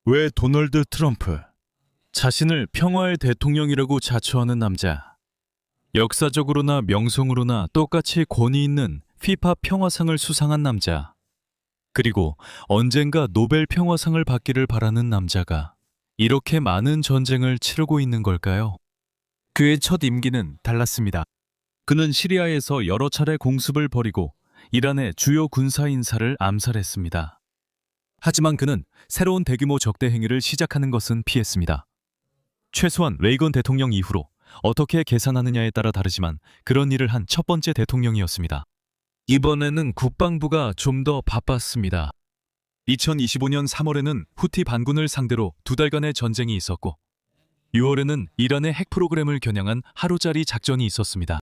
왜 도널드 트럼프? 자신을 평화의 대통령이라고 자처하는 남자. 역사적으로나 명성으로나 똑같이 권위 있는 피파 평화상을 수상한 남자. 그리고 언젠가 노벨 평화상을 받기를 바라는 남자가 이렇게 많은 전쟁을 치르고 있는 걸까요? 그의 첫 임기는 달랐습니다. 그는 시리아에서 여러 차례 공습을 벌이고 이란의 주요 군사 인사를 암살했습니다. 하지만 그는 새로운 대규모 적대 행위를 시작하는 것은 피했습니다. 최소한 레이건 대통령 이후로 어떻게 계산하느냐에 따라 다르지만 그런 일을 한 첫 번째 대통령이었습니다. 이번에는 국방부가 좀 더 바빴습니다. 2025년 3월에는 후티 반군을 상대로 2달간의 전쟁이 있었고 6월에는 이란의 핵 프로그램을 겨냥한 하루짜리 작전이 있었습니다.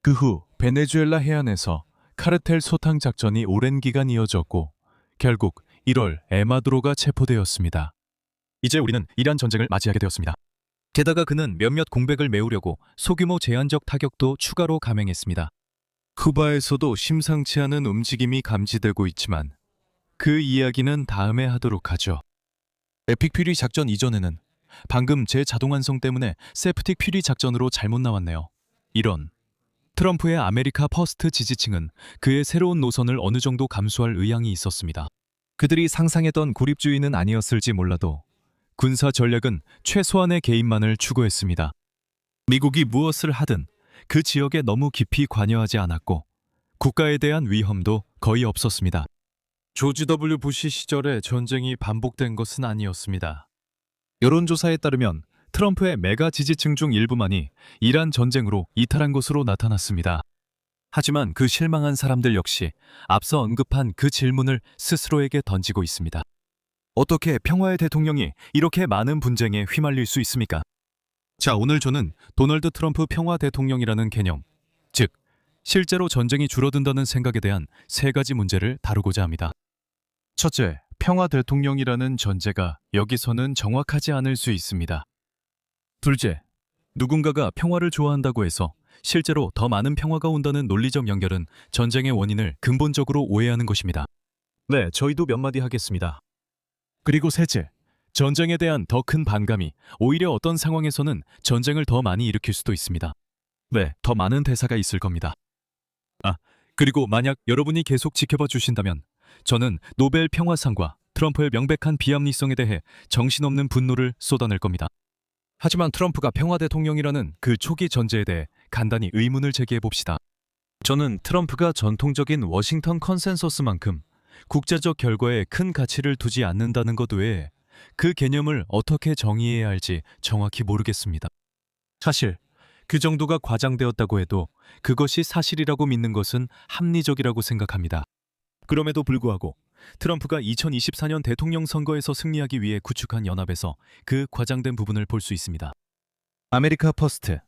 그 후 베네수엘라 해안에서 카르텔 소탕 작전이 오랜 기간 이어졌고 결국 1월 에마두로가 체포되었습니다. 이제 우리는 이란 전쟁을 맞이하게 되었습니다. 게다가 그는 몇몇 공백을 메우려고 소규모 제한적 타격도 추가로 감행했습니다. 쿠바에서도 심상치 않은 움직임이 감지되고 있지만 그 이야기는 다음에 하도록 하죠. 에픽 퓨리 작전 이전에는 방금 제 자동 완성 때문에 세프틱 퓨리 작전으로 잘못 나왔네요. 이런. 트럼프의 아메리카 퍼스트 지지층은 그의 새로운 노선을 어느 정도 감수할 의향이 있었습니다. 그들이 상상했던 고립주의는 아니었을지 몰라도 군사 전략은 최소한의 개입만을 추구했습니다. 미국이 무엇을 하든 그 지역에 너무 깊이 관여하지 않았고 국가에 대한 위험도 거의 없었습니다. 조지 W. 부시 시절에 전쟁이 반복된 것은 아니었습니다. 여론조사에 따르면 트럼프의 메가 지지층 중 일부만이 이란 전쟁으로 이탈한 것으로 나타났습니다. 하지만 그 실망한 사람들 역시 앞서 언급한 그 질문을 스스로에게 던지고 있습니다. 어떻게 평화의 대통령이 이렇게 많은 분쟁에 휘말릴 수 있습니까? 자, 오늘 저는 도널드 트럼프 평화 대통령이라는 개념, 즉 실제로 전쟁이 줄어든다는 생각에 대한 3가지 문제를 다루고자 합니다. 첫째, 평화 대통령이라는 전제가 여기서는 정확하지 않을 수 있습니다. 둘째, 누군가가 평화를 좋아한다고 해서 실제로 더 많은 평화가 온다는 논리적 연결은 전쟁의 원인을 근본적으로 오해하는 것입니다. 네, 저희도 몇 마디 하겠습니다. 그리고 셋째, 전쟁에 대한 더 큰 반감이 오히려 어떤 상황에서는 전쟁을 더 많이 일으킬 수도 있습니다. 네, 더 많은 대사가 있을 겁니다. 그리고 만약 여러분이 계속 지켜봐 주신다면 저는 노벨 평화상과 트럼프의 명백한 비합리성에 대해 정신없는 분노를 쏟아낼 겁니다. 하지만 트럼프가 평화 대통령이라는 그 초기 전제에 대해 간단히 의문을 제기해 봅시다. 저는 트럼프가 전통적인 워싱턴 컨센서스만큼 국제적 결과에 큰 가치를 두지 않는다는 것 외에 그 개념을 어떻게 정의해야 할지 정확히 모르겠습니다. 사실 그 정도가 과장되었다고 해도 그것이 사실이라고 믿는 것은 합리적이라고 생각합니다. 그럼에도 불구하고 트럼프가 2024년 대통령 선거에서 승리하기 위해 구축한 연합에서 그 과장된 부분을 볼 수 있습니다. 아메리카 퍼스트.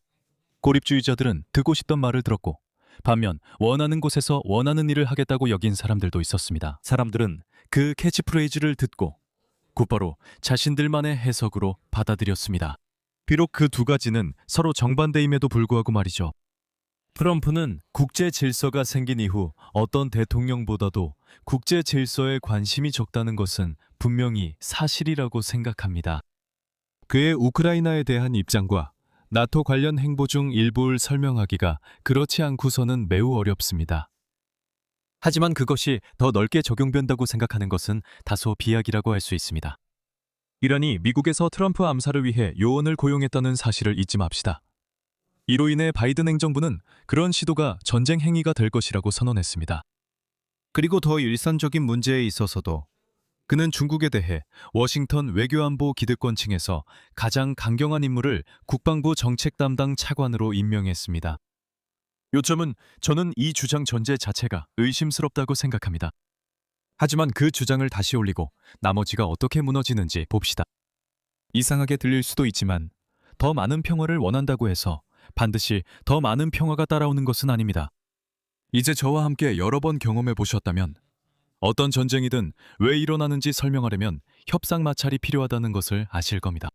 고립주의자들은 듣고 싶던 말을 들었고 반면 원하는 곳에서 원하는 일을 하겠다고 여긴 사람들도 있었습니다. 사람들은 그 캐치프레이즈를 듣고 곧바로 자신들만의 해석으로 받아들였습니다. 비록 그 2가지는 서로 정반대임에도 불구하고 말이죠. 트럼프는 국제 질서가 생긴 이후 어떤 대통령보다도 국제 질서에 관심이 적다는 것은 분명히 사실이라고 생각합니다. 그의 우크라이나에 대한 입장과 나토 관련 행보 중 일부를 설명하기가 그렇지 않고서는 매우 어렵습니다. 하지만 그것이 더 넓게 적용된다고 생각하는 것은 다소 비약이라고 할 수 있습니다. 이란이 미국에서 트럼프 암살을 위해 요원을 고용했다는 사실을 잊지 맙시다. 이로 인해 바이든 행정부는 그런 시도가 전쟁 행위가 될 것이라고 선언했습니다. 그리고 더 일상적인 문제에 있어서도 그는 중국에 대해 워싱턴 외교안보 기득권층에서 가장 강경한 인물을 국방부 정책 담당 차관으로 임명했습니다. 요점은 저는 이 주장 전제 자체가 의심스럽다고 생각합니다. 하지만 그 주장을 다시 올리고 나머지가 어떻게 무너지는지 봅시다. 이상하게 들릴 수도 있지만 더 많은 평화를 원한다고 해서 반드시 더 많은 평화가 따라오는 것은 아닙니다. 이제 저와 함께 여러 번 경험해 보셨다면 어떤 전쟁이든 왜 일어나는지 설명하려면 협상 마찰이 필요하다는 것을 아실 겁니다.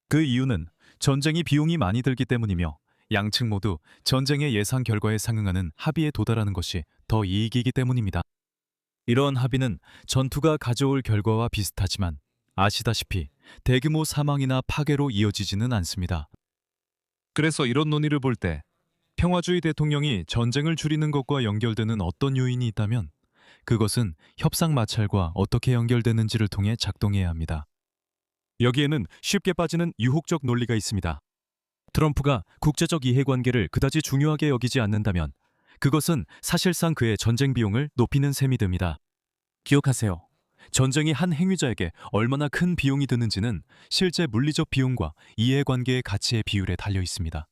그 이유는 전쟁이 비용이 많이 들기 때문이며 양측 모두 전쟁의 예상 결과에 상응하는 합의에 도달하는 것이 더 이익이기 때문입니다. 이러한 합의는 전투가 가져올 결과와 비슷하지만 아시다시피 대규모 사망이나 파괴로 이어지지는 않습니다. 그래서 이런 논의를 볼 때 평화주의 대통령이 전쟁을 줄이는 것과 연결되는 어떤 요인이 있다면 그것은 협상 마찰과 어떻게 연결되는지를 통해 작동해야 합니다. 여기에는 쉽게 빠지는 유혹적 논리가 있습니다. 트럼프가 국제적 이해관계를 그다지 중요하게 여기지 않는다면 그것은 사실상 그의 전쟁 비용을 높이는 셈이 됩니다. 기억하세요. 전쟁이 한 행위자에게 얼마나 큰 비용이 드는지는 실제 물리적 비용과 이해관계의 가치의 비율에 달려 있습니다.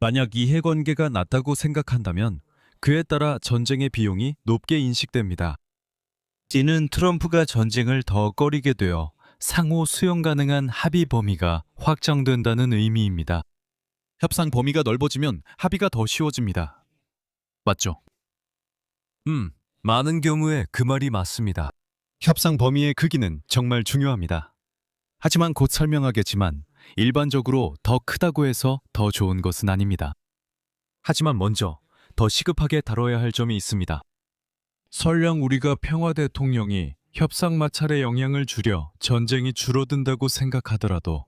만약 이해관계가 낮다고 생각한다면 그에 따라 전쟁의 비용이 높게 인식됩니다. 이는 트럼프가 전쟁을 더 꺼리게 되어 상호 수용 가능한 합의 범위가 확장된다는 의미입니다. 협상 범위가 넓어지면 합의가 더 쉬워집니다. 맞죠? 많은 경우에 그 말이 맞습니다. 협상 범위의 크기는 정말 중요합니다. 하지만 곧 설명하겠지만 일반적으로 더 크다고 해서 더 좋은 것은 아닙니다. 하지만 먼저 더 시급하게 다뤄야 할 점이 있습니다. 설령 우리가 평화 대통령이 협상 마찰의 영향을 줄여 전쟁이 줄어든다고 생각하더라도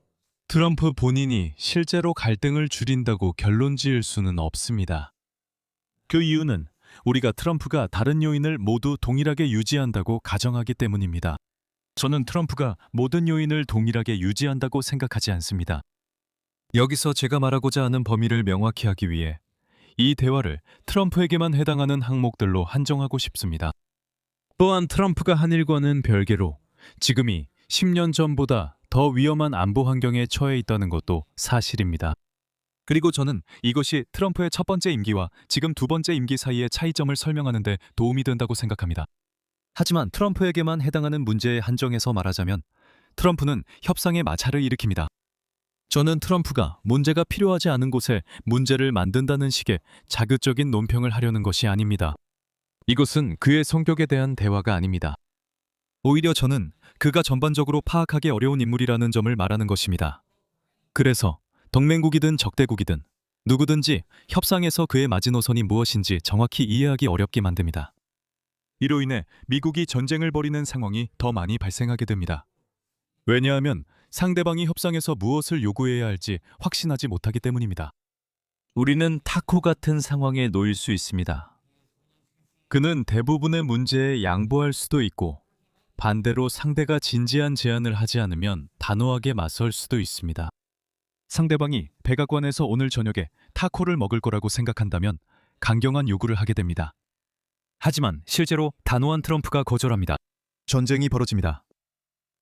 트럼프 본인이 실제로 갈등을 줄인다고 결론 지을 수는 없습니다. 그 이유는 우리가 트럼프가 다른 요인을 모두 동일하게 유지한다고 가정하기 때문입니다. 저는 트럼프가 모든 요인을 동일하게 유지한다고 생각하지 않습니다. 여기서 제가 말하고자 하는 범위를 명확히 하기 위해 이 대화를 트럼프에게만 해당하는 항목들로 한정하고 싶습니다. 또한 트럼프가 한 일과는 별개로 지금이 10년 전보다 더 위험한 안보 환경에 처해 있다는 것도 사실입니다. 그리고 저는 이것이 트럼프의 첫 번째 임기와 지금 두 번째 임기 사이의 차이점을 설명하는 데 도움이 된다고 생각합니다. 하지만 트럼프에게만 해당하는 문제에 한정해서 말하자면 트럼프는 협상의 마찰을 일으킵니다. 저는 트럼프가 문제가 필요하지 않은 곳에 문제를 만든다는 식의 자극적인 논평을 하려는 것이 아닙니다. 이것은 그의 성격에 대한 대화가 아닙니다. 오히려 저는 그가 전반적으로 파악하기 어려운 인물이라는 점을 말하는 것입니다. 그래서 동맹국이든 적대국이든 누구든지 협상에서 그의 마지노선이 무엇인지 정확히 이해하기 어렵게 만듭니다. 이로 인해 미국이 전쟁을 벌이는 상황이 더 많이 발생하게 됩니다. 왜냐하면 상대방이 협상에서 무엇을 요구해야 할지 확신하지 못하기 때문입니다. 우리는 타코 같은 상황에 놓일 수 있습니다. 그는 대부분의 문제에 양보할 수도 있고 반대로 상대가 진지한 제안을 하지 않으면 단호하게 맞설 수도 있습니다. 상대방이 백악관에서 오늘 저녁에 타코를 먹을 거라고 생각한다면 강경한 요구를 하게 됩니다. 하지만 실제로 단호한 트럼프가 거절합니다. 전쟁이 벌어집니다.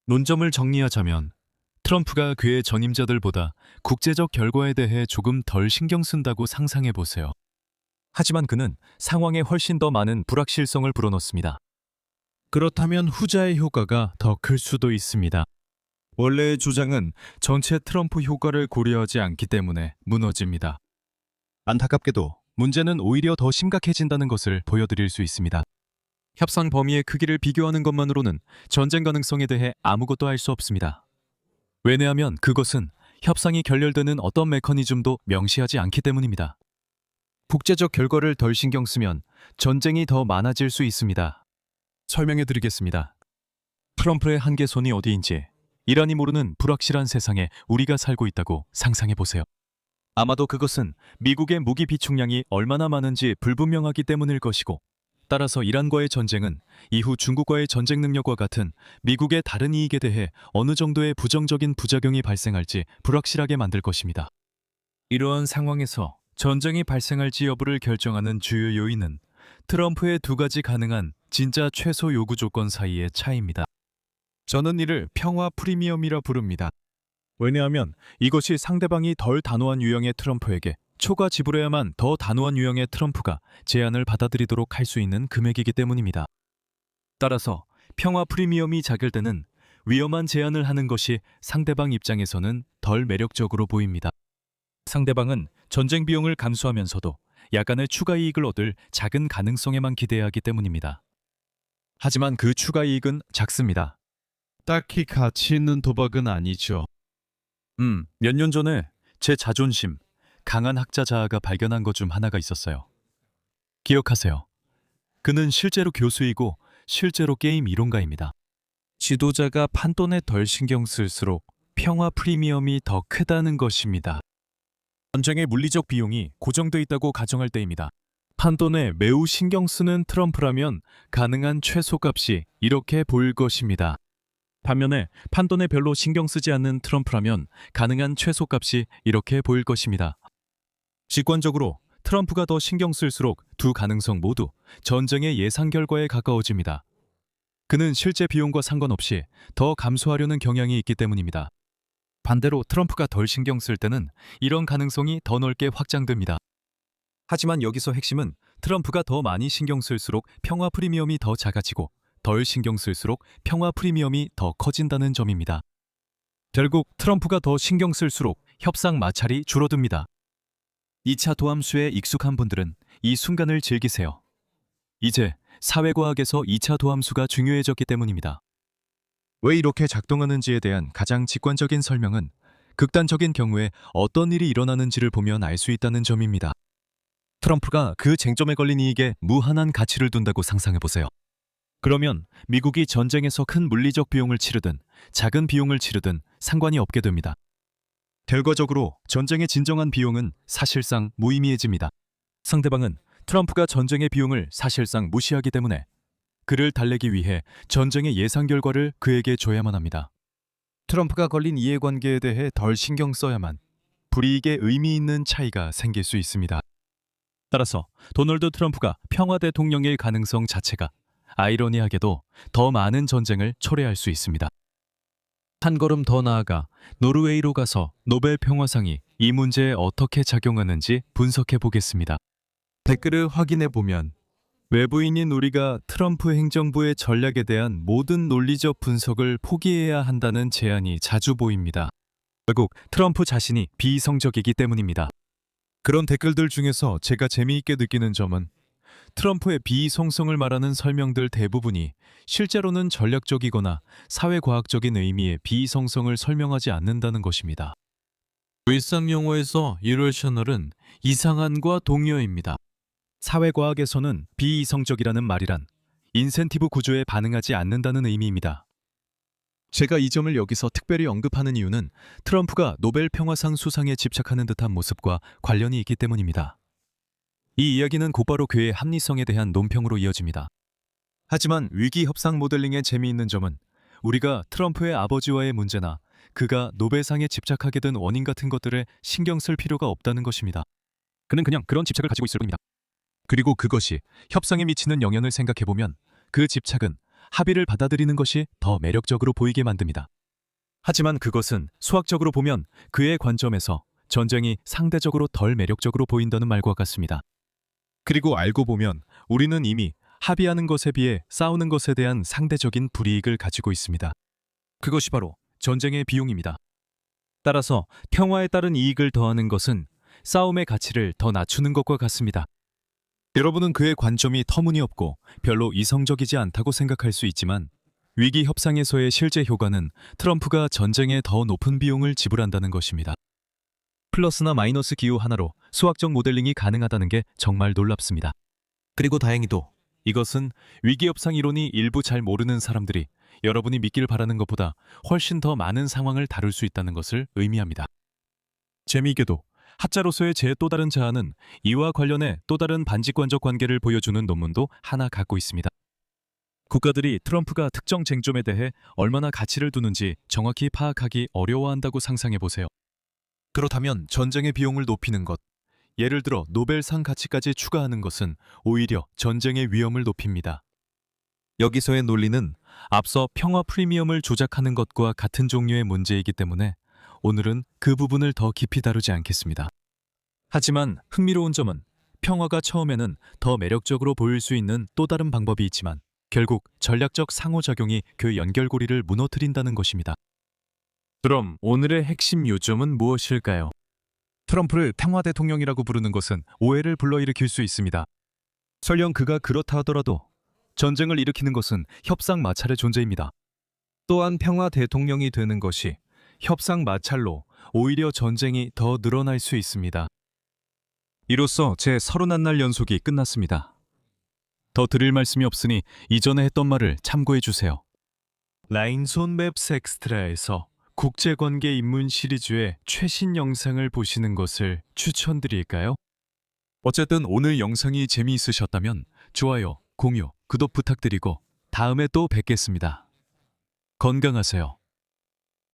논점을 정리하자면 트럼프가 그의 전임자들보다 국제적 결과에 대해 조금 덜 신경 쓴다고 상상해 보세요. 하지만 그는 상황에 훨씬 더 많은 불확실성을 불어넣습니다. 그렇다면 후자의 효과가 더 클 수도 있습니다. 원래의 주장은 전체 트럼프 효과를 고려하지 않기 때문에 무너집니다. 안타깝게도 문제는 오히려 더 심각해진다는 것을 보여드릴 수 있습니다. 협상 범위의 크기를 비교하는 것만으로는 전쟁 가능성에 대해 아무것도 알 수 없습니다. 왜냐하면 그것은 협상이 결렬되는 어떤 메커니즘도 명시하지 않기 때문입니다. 국제적 결과를 덜 신경 쓰면 전쟁이 더 많아질 수 있습니다. 설명해 드리겠습니다. 트럼프의 한계선이 어디인지 이란이 모르는 불확실한 세상에 우리가 살고 있다고 상상해 보세요. 아마도 그것은 미국의 무기 비축량이 얼마나 많은지 불분명하기 때문일 것이고, 따라서 이란과의 전쟁은 이후 중국과의 전쟁 능력과 같은 미국의 다른 이익에 대해 어느 정도의 부정적인 부작용이 발생할지 불확실하게 만들 것입니다. 이러한 상황에서 전쟁이 발생할지 여부를 결정하는 주요 요인은 트럼프의 두 가지 가능한 진짜 최소 요구 조건 사이의 차이입니다. 저는 이를 평화 프리미엄이라 부릅니다. 왜냐하면 이것이 상대방이 덜 단호한 유형의 트럼프에게 초과 지불해야만 더 단호한 유형의 트럼프가 제안을 받아들이도록 할 수 있는 금액이기 때문입니다. 따라서 평화 프리미엄이 작을 때는 위험한 제안을 하는 것이 상대방 입장에서는 덜 매력적으로 보입니다. 상대방은 전쟁 비용을 감수하면서도 약간의 추가 이익을 얻을 작은 가능성에만 기대해야 하기 때문입니다. 하지만 그 추가 이익은 작습니다. 딱히 가치 있는 도박은 아니죠. 몇 년 전에 제 자존심, 강한 학자 자아가 발견한 것 중 하나가 있었어요. 기억하세요. 그는 실제로 교수이고 실제로 게임 이론가입니다. 지도자가 판돈에 덜 신경 쓸수록 평화 프리미엄이 더 크다는 것입니다. 전쟁의 물리적 비용이 고정돼 있다고 가정할 때입니다. 판돈에 매우 신경 쓰는 트럼프라면 가능한 최소값이 이렇게 보일 것입니다. 반면에 판돈에 별로 신경 쓰지 않는 트럼프라면 가능한 최소값이 이렇게 보일 것입니다. 직관적으로 트럼프가 더 신경 쓸수록 두 가능성 모두 전쟁의 예상 결과에 가까워집니다. 그는 실제 비용과 상관없이 더 감소하려는 경향이 있기 때문입니다. 반대로 트럼프가 덜 신경 쓸 때는 이런 가능성이 더 넓게 확장됩니다. 하지만 여기서 핵심은 트럼프가 더 많이 신경 쓸수록 평화 프리미엄이 더 작아지고 덜 신경 쓸수록 평화 프리미엄이 더 커진다는 점입니다. 결국 트럼프가 더 신경 쓸수록 협상 마찰이 줄어듭니다. 2차 도함수에 익숙한 분들은 이 순간을 즐기세요. 이제 사회과학에서 2차 도함수가 중요해졌기 때문입니다. 왜 이렇게 작동하는지에 대한 가장 직관적인 설명은 극단적인 경우에 어떤 일이 일어나는지를 보면 알 수 있다는 점입니다. 트럼프가 그 쟁점에 걸린 이익에 무한한 가치를 둔다고 상상해보세요. 그러면 미국이 전쟁에서 큰 물리적 비용을 치르든 작은 비용을 치르든 상관이 없게 됩니다. 결과적으로 전쟁의 진정한 비용은 사실상 무의미해집니다. 상대방은 트럼프가 전쟁의 비용을 사실상 무시하기 때문에 그를 달래기 위해 전쟁의 예상 결과를 그에게 줘야만 합니다. 트럼프가 걸린 이해관계에 대해 덜 신경 써야만 불이익에 의미 있는 차이가 생길 수 있습니다. 따라서 도널드 트럼프가 평화 대통령일 가능성 자체가 아이러니하게도 더 많은 전쟁을 초래할 수 있습니다. 한 걸음 더 나아가 노르웨이로 가서 노벨 평화상이 이 문제에 어떻게 작용하는지 분석해 보겠습니다. 댓글을 확인해 보면 외부인인 우리가 트럼프 행정부의 전략에 대한 모든 논리적 분석을 포기해야 한다는 제안이 자주 보입니다. 결국 트럼프 자신이 비이성적이기 때문입니다. 그런 댓글들 중에서 제가 재미있게 느끼는 점은 트럼프의 비이성성을 말하는 설명들 대부분이 실제로는 전략적이거나 사회과학적인 의미의 비이성성을 설명하지 않는다는 것입니다. 일상 용어에서 irrational은 이상한과 동의어입니다. 사회과학에서는 비이성적이라는 말이란 인센티브 구조에 반응하지 않는다는 의미입니다. 제가 이 점을 여기서 특별히 언급하는 이유는 트럼프가 노벨 평화상 수상에 집착하는 듯한 모습과 관련이 있기 때문입니다. 이 이야기는 곧바로 그의 합리성에 대한 논평으로 이어집니다. 하지만 위기 협상 모델링의 재미있는 점은 우리가 트럼프의 아버지와의 문제나 그가 노벨상에 집착하게 된 원인 같은 것들에 신경 쓸 필요가 없다는 것입니다. 그는 그냥 그런 집착을 가지고 있을 뿐입니다. 그리고 그것이 협상에 미치는 영향을 생각해보면 그 집착은 합의를 받아들이는 것이 더 매력적으로 보이게 만듭니다. 하지만 그것은 수학적으로 보면 그의 관점에서 전쟁이 상대적으로 덜 매력적으로 보인다는 말과 같습니다. 그리고 알고 보면 우리는 이미 합의하는 것에 비해 싸우는 것에 대한 상대적인 불이익을 가지고 있습니다. 그것이 바로 전쟁의 비용입니다. 따라서 평화에 따른 이익을 더하는 것은 싸움의 가치를 더 낮추는 것과 같습니다. 여러분은 그의 관점이 터무니없고 별로 이성적이지 않다고 생각할 수 있지만 위기 협상에서의 실제 효과는 트럼프가 전쟁에 더 높은 비용을 지불한다는 것입니다. 플러스나 마이너스 기호 하나로 수학적 모델링이 가능하다는 게 정말 놀랍습니다. 그리고 다행히도 이것은 위기 협상 이론이 일부 잘 모르는 사람들이 여러분이 믿길 바라는 것보다 훨씬 더 많은 상황을 다룰 수 있다는 것을 의미합니다. 재미있게도 학자로서의 제 또 다른 자아는 이와 관련해 또 다른 반직관적 관계를 보여주는 논문도 하나 갖고 있습니다. 국가들이 트럼프가 특정 쟁점에 대해 얼마나 가치를 두는지 정확히 파악하기 어려워한다고 상상해 보세요. 그렇다면 전쟁의 비용을 높이는 것, 예를 들어 노벨상 가치까지 추가하는 것은 오히려 전쟁의 위험을 높입니다. 여기서의 논리는 앞서 평화 프리미엄을 조작하는 것과 같은 종류의 문제이기 때문에 오늘은 그 부분을 더 깊이 다루지 않겠습니다. 하지만 흥미로운 점은 평화가 처음에는 더 매력적으로 보일 수 있는 또 다른 방법이 있지만 결국 전략적 상호작용이 그 연결고리를 무너뜨린다는 것입니다. 그럼 오늘의 핵심 요점은 무엇일까요? 트럼프를 평화 대통령이라고 부르는 것은 오해를 불러일으킬 수 있습니다. 설령 그가 그렇다 하더라도 전쟁을 일으키는 것은 협상 마찰의 존재입니다. 또한 평화 대통령이 되는 것이 협상 마찰로 오히려 전쟁이 더 늘어날 수 있습니다. 이로써 제 31날 연속이 끝났습니다. 더 드릴 말씀이 없으니 이전에 했던 말을 참고해 주세요. 라인손 맵스 엑스트라에서 국제관계 입문 시리즈의 최신 영상을 보시는 것을 추천드릴까요? 어쨌든 오늘 영상이 재미있으셨다면 좋아요, 공유, 구독 부탁드리고 다음에 또 뵙겠습니다. 건강하세요.